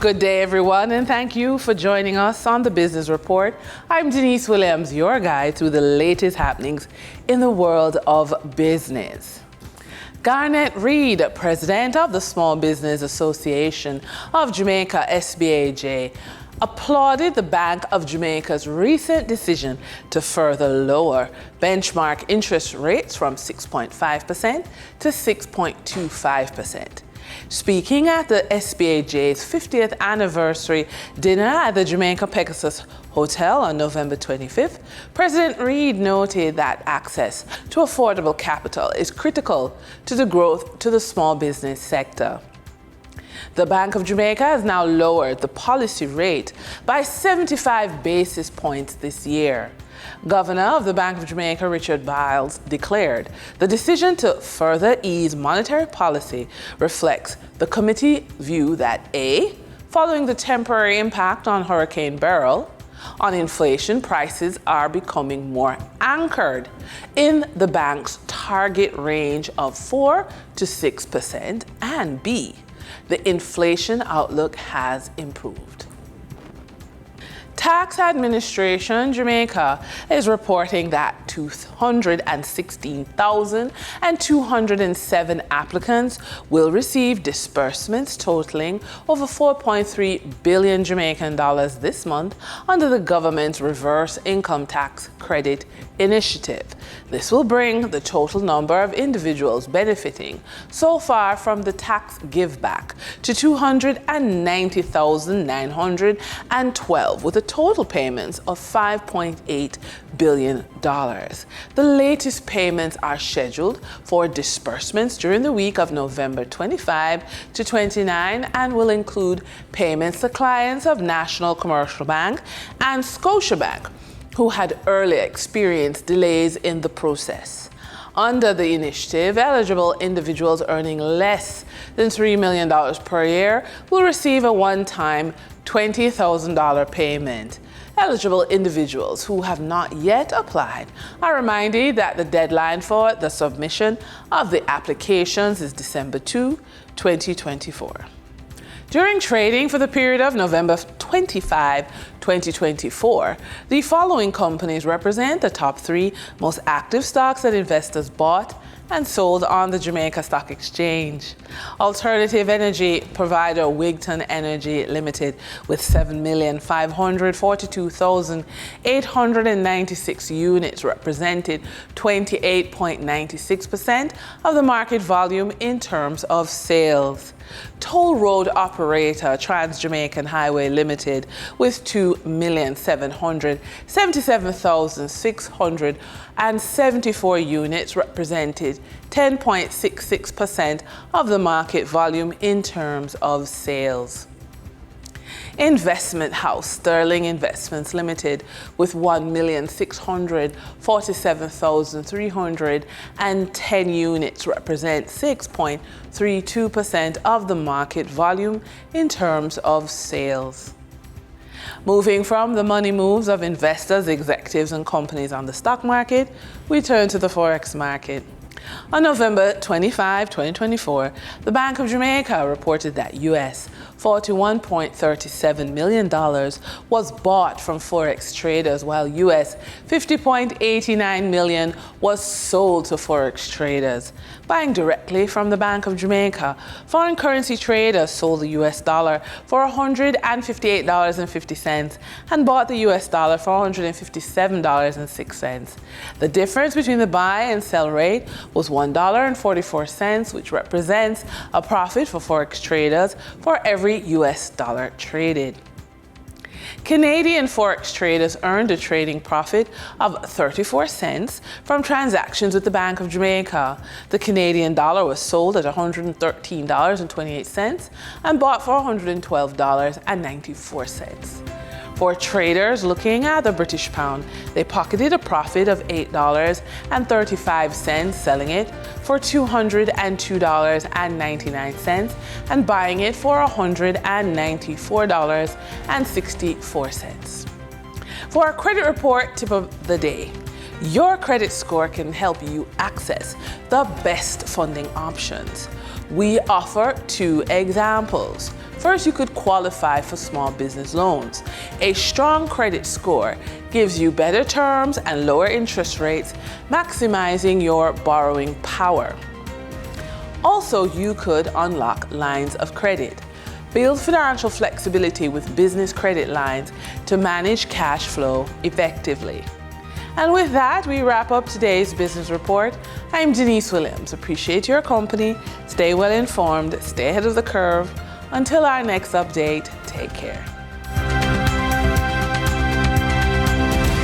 Good day, everyone, and thank you for joining us on the Business Report. I'm Denise Williams, your guide through the latest happenings in the world of business. Garnett Reed, president of the Small Business Association of Jamaica, SBAJ, applauded the Bank of Jamaica's recent decision to further lower benchmark interest rates from 6.5% to 6.25%. Speaking at the SBAJ's 50th anniversary dinner at the Jamaica Pegasus Hotel on November 25th, President Reed noted that access to affordable capital is critical to the growth to the small business sector. The Bank of Jamaica has now lowered the policy rate by 75 basis points this year. Governor of the Bank of Jamaica, Richard Biles, declared the decision to further ease monetary policy reflects the committee view that A, following the temporary impact on Hurricane Beryl, on inflation, prices are becoming more anchored in the bank's target range of 4 to 6%, and B, the inflation outlook has improved. Tax Administration Jamaica is reporting that 216,207 applicants will receive disbursements totaling over 4.3 billion Jamaican dollars this month under the government's reverse income tax credit initiative. This will bring the total number of individuals benefiting so far from the tax giveback to 290,912, with a total payments of $5.8 billion. The latest payments are scheduled for disbursements during the week of November 25 to 29 and will include payments to clients of National Commercial Bank and Scotiabank who had earlier experienced delays in the process. Under the initiative, eligible individuals earning less than $3 million per year will receive a one-time $20,000 payment. Eligible individuals who have not yet applied are reminded that the deadline for the submission of the applications is December 2, 2024. During trading for the period of November 25, 2024, the following companies represent the top 3 most active stocks that investors bought and sold on the Jamaica Stock Exchange. Alternative energy provider Wigton Energy Limited with 7,542,896 units represented 28.96% of the market volume in terms of sales. Toll road operator Trans-Jamaican Highway Limited with 2,777,674 units represented 10.66% of the market volume in terms of sales. Investment house Sterling Investments Limited with 1,647,310 units represent 6.32% of the market volume in terms of sales. Moving from the money moves of investors, executives, and companies on the stock market, we turn to the Forex market. On November 25, 2024, the Bank of Jamaica reported that US $41.37 million was bought from Forex traders, while US $50.89 million was sold to Forex traders. Buying directly from the Bank of Jamaica, foreign currency traders sold the US dollar for $158.50 and bought the US dollar for $157.06. The difference between the buy and sell rate was $1.44, which represents a profit for Forex traders for every US dollar traded. Canadian Forex traders earned a trading profit of 34 cents from transactions with the Bank of Jamaica. The Canadian dollar was sold at $113.28 and bought for $112.94. For traders looking at the British pound, they pocketed a profit of $8.35, selling it for $202.99 and buying it for $194.64. For our credit report tip of the day, your credit score can help you access the best funding options. We offer 2 examples. First, you could qualify for small business loans. A strong credit score gives you better terms and lower interest rates, maximizing your borrowing power. Also, you could unlock lines of credit. Build financial flexibility with business credit lines to manage cash flow effectively. And with that, we wrap up today's business report. I'm Denise Williams. Appreciate your company. Stay well informed, stay ahead of the curve. Until our next update, take care.